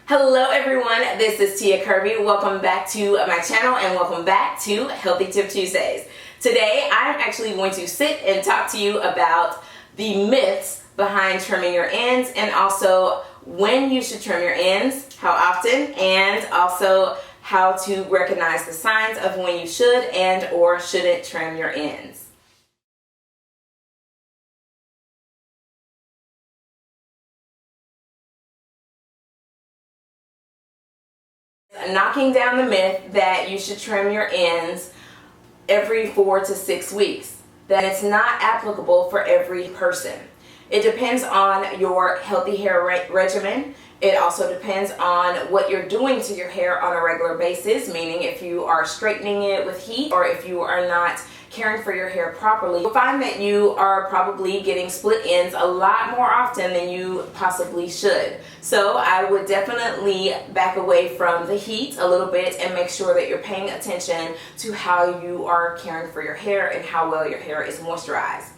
Hello everyone, this is Kirby. Welcome back to my channel and welcome back to Healthy Tip Tuesdays. Today I'm actually going to sit and talk to you about the myths behind trimming your ends and also when you should trim your ends, how often, and also how to recognize the signs of when you should and or shouldn't trim your ends. Knocking down the myth that you should trim your ends every 4 to 6 weeks. That it's not applicable for every person. It depends on your healthy hair regimen. It also depends on what you're doing to your hair on a regular basis, meaning if you are straightening it with heat or if you are not caring for your hair properly. You'll find that you are probably getting split ends a lot more often than you possibly should. So I would definitely back away from the heat a little bit and make sure that you're paying attention to how you are caring for your hair and how well your hair is moisturized.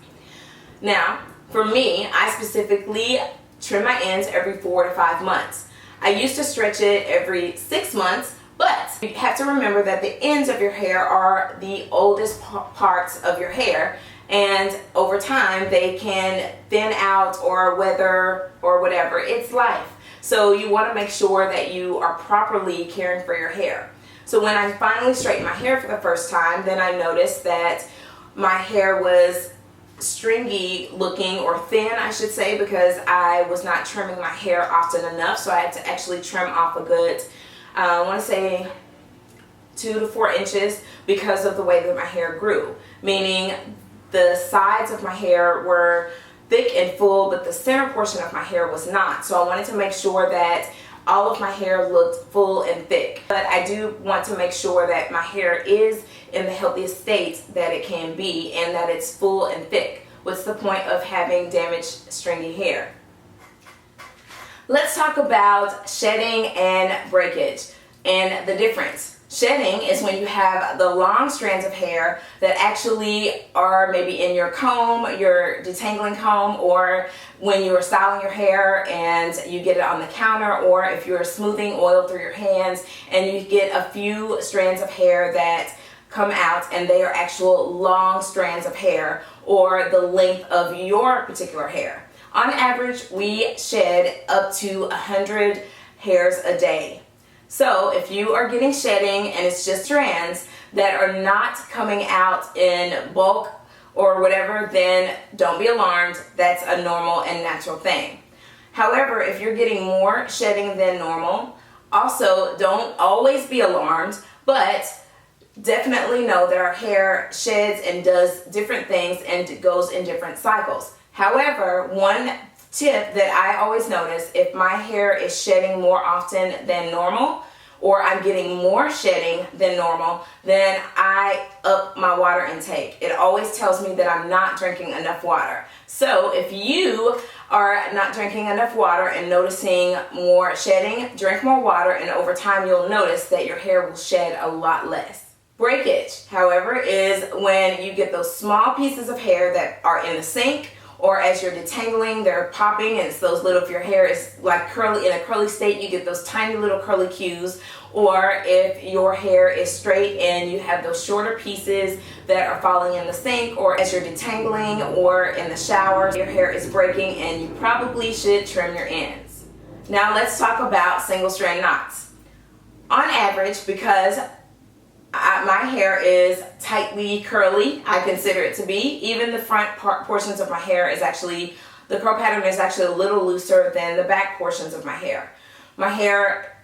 Now, for me, I specifically trim my ends every 4 to 5 months. I used to stretch it every 6 months, but you have to remember that the ends of your hair are the oldest parts of your hair, and over time they can thin out or weather or whatever. It's life. So you want to make sure that you are properly caring for your hair. So when I finally straightened my hair for the first time, then I noticed that my hair was stringy looking, or thin I should say, because I was not trimming my hair often enough. So I had to actually trim off a good, I want to say 2 to 4 inches because of the way that my hair grew. Meaning the sides of my hair were thick and full, but the center portion of my hair was not. So I wanted to make sure that all of my hair looked full and thick. But I do want to make sure that my hair is in the healthiest state that it can be and that it's full and thick. What's the point of having damaged, stringy hair? Let's talk about shedding and breakage and the difference. Shedding is when you have the long strands of hair that actually are maybe in your comb, your detangling comb, or when you're styling your hair and you get it on the counter, or if you're smoothing oil through your hands and you get a few strands of hair that come out and they are actual long strands of hair or the length of your particular hair. On average, we shed up to 100 hairs a day. So if you are getting shedding and it's just strands that are not coming out in bulk or whatever, then don't be alarmed. That's a normal and natural thing. However, if you're getting more shedding than normal, also don't always be alarmed, but definitely know that our hair sheds and does different things and goes in different cycles. However, one tip that I always notice, if my hair is shedding more often than normal, or I'm getting more shedding than normal, then I up my water intake. It always tells me that I'm not drinking enough water. So if you are not drinking enough water and noticing more shedding, drink more water, and over time you'll notice that your hair will shed a lot less. Breakage, however, is when you get those small pieces of hair that are in the sink, or as you're detangling, they're popping, and it's those little, if your hair is like curly, in a curly state, you get those tiny little curly cues. Or if your hair is straight and you have those shorter pieces that are falling in the sink, or as you're detangling or in the shower, your hair is breaking and you probably should trim your ends. Now let's talk about single strand knots. On average, because my hair is tightly curly, I consider it to be. Even the front portions of my hair is actually, the curl pattern is actually a little looser than the back portions of my hair. My hair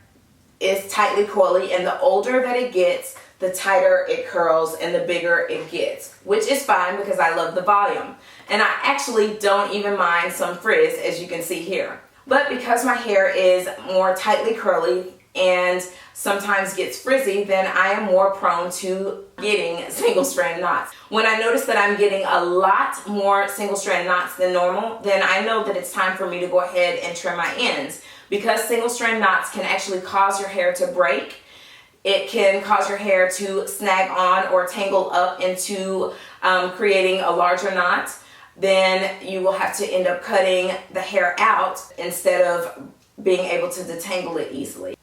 is tightly coily, and the older that it gets, the tighter it curls and the bigger it gets, which is fine because I love the volume. And I actually don't even mind some frizz, as you can see here. But because my hair is more tightly curly and sometimes gets frizzy, then I am more prone to getting single strand knots. When I notice that I'm getting a lot more single strand knots than normal, then I know that it's time for me to go ahead and trim my ends, because single strand knots can actually cause your hair to break. It can cause your hair to snag on or tangle up into creating a larger knot. Then you will have to end up cutting the hair out instead of being able to detangle it easily.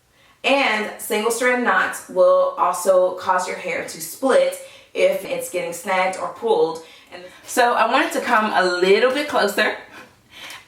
And single strand knots will also cause your hair to split if it's getting snagged or pulled. And so I wanted to come a little bit closer,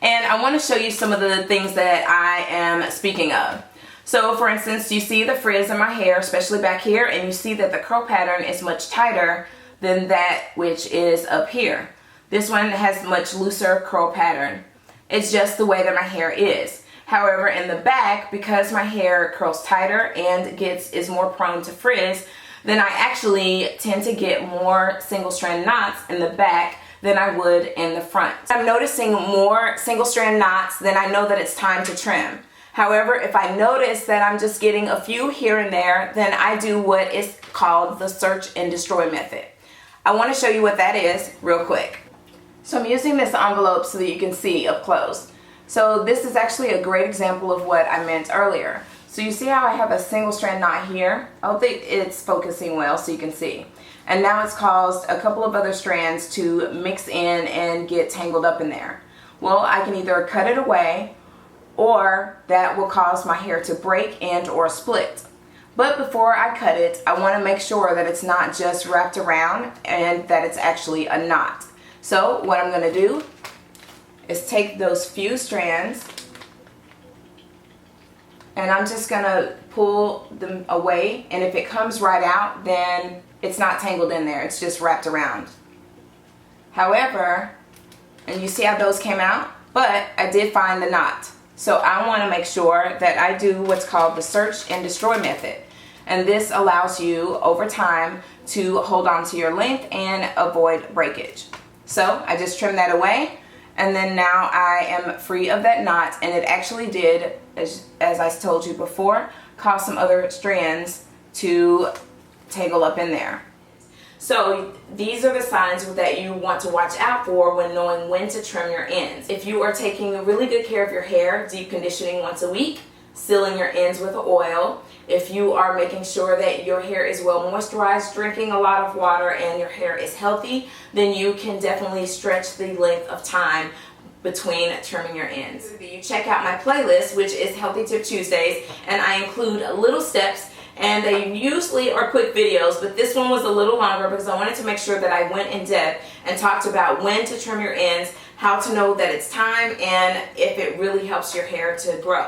and I want to show you some of the things that I am speaking of. So for instance, you see the frizz in my hair, especially back here, and you see that the curl pattern is much tighter than that which is up here. This one has much looser curl pattern. It's just the way that my hair is. However, in the back, because my hair curls tighter and is more prone to frizz, then I actually tend to get more single strand knots in the back than I would in the front. If I'm noticing more single strand knots, then I know that it's time to trim. However, if I notice that I'm just getting a few here and there, then I do what is called the search and destroy method. I want to show you what that is real quick. So I'm using this envelope so that you can see up close. So this is actually a great example of what I meant earlier. So you see how I have a single strand knot here? I hope that it's focusing well so you can see. And now it's caused a couple of other strands to mix in and get tangled up in there. Well, I can either cut it away, or that will cause my hair to break and or split. But before I cut it, I want to make sure that it's not just wrapped around and that it's actually a knot. So what I'm going to do is take those few strands, and I'm just going to pull them away, and if it comes right out, then it's not tangled in there, it's just wrapped around. However, and you see how those came out, but I did find the knot. So I want to make sure that I do what's called the search and destroy method. And this allows you over time to hold on to your length and avoid breakage. So I just trim that away, and then now I am free of that knot, and it actually did, as I told you before, cause some other strands to tangle up in there. So these are the signs that you want to watch out for when knowing when to trim your ends. If you are taking really good care of your hair, deep conditioning once a week, sealing your ends with oil, if you are making sure that your hair is well moisturized, drinking a lot of water, and your hair is healthy, then you can definitely stretch the length of time between trimming your ends. You check out my playlist, which is Healthy Tip Tuesdays, and I include little steps, and they usually are quick videos, but this one was a little longer because I wanted to make sure that I went in depth and talked about when to trim your ends, how to know that it's time, and if it really helps your hair to grow.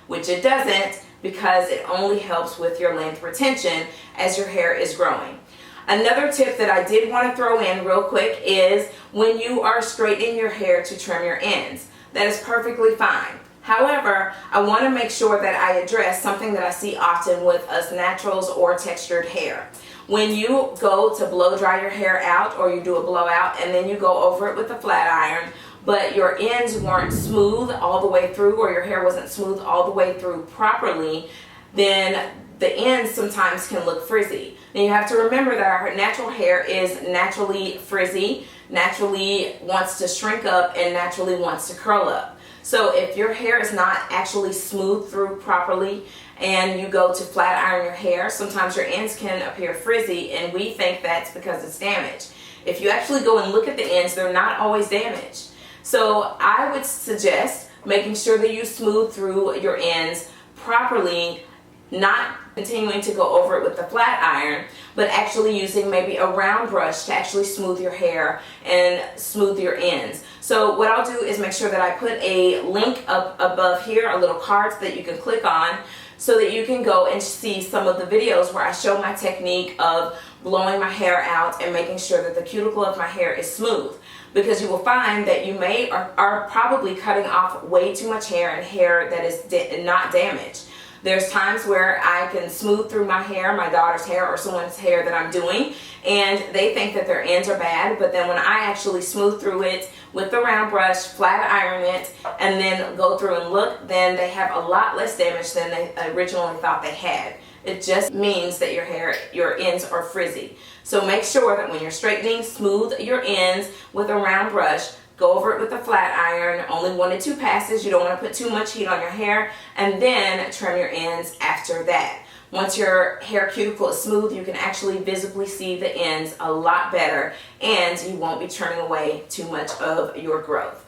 Which it doesn't, because it only helps with your length retention as your hair is growing. Another tip that I did want to throw in real quick is when you are straightening your hair to trim your ends. That is perfectly fine. However, I want to make sure that I address something that I see often with us naturals or textured hair. When you go to blow dry your hair out, or you do a blowout and then you go over it with a flat iron, but your ends weren't smooth all the way through, or your hair wasn't smooth all the way through properly, then the ends sometimes can look frizzy. Now you have to remember that our natural hair is naturally frizzy, naturally wants to shrink up, and naturally wants to curl up. So if your hair is not actually smooth through properly and you go to flat iron your hair, sometimes your ends can appear frizzy, and we think that's because it's damaged. If you actually go and look at the ends, they're not always damaged. So I would suggest making sure that you smooth through your ends properly, not continuing to go over it with the flat iron, but actually using maybe a round brush to actually smooth your hair and smooth your ends. So what I'll do is make sure that I put a link up above here, a little card that you can click on, so that you can go and see some of the videos where I show my technique of blowing my hair out and making sure that the cuticle of my hair is smooth. Because you will find that you are probably cutting off way too much hair, and hair that is not damaged. There's times where I can smooth through my hair, my daughter's hair, or someone's hair that I'm doing, and they think that their ends are bad, but then when I actually smooth through it with the round brush, flat iron it, and then go through and look, then they have a lot less damage than they originally thought they had. It just means that your ends are frizzy. So make sure that when you're straightening, smooth your ends with a round brush. Go over it with a flat iron, only 1 to 2 passes. You don't want to put too much heat on your hair, and then trim your ends after that. Once your hair cuticle is smooth, you can actually visibly see the ends a lot better, and you won't be turning away too much of your growth.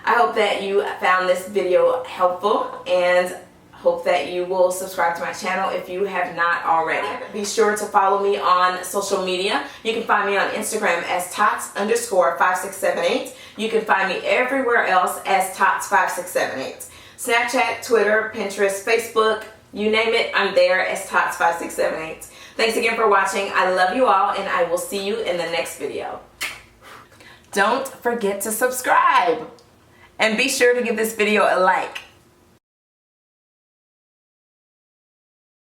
I hope that you found this video helpful, and hope that you will subscribe to my channel if you have not already. Be sure to follow me on social media. You can find me on Instagram as tots_5678. You can find me everywhere else as tots5678. Snapchat, Twitter, Pinterest, Facebook, you name it, I'm there as tots5678. Thanks again for watching. I love you all, and I will see you in the next video. Don't forget to subscribe, and be sure to give this video a like.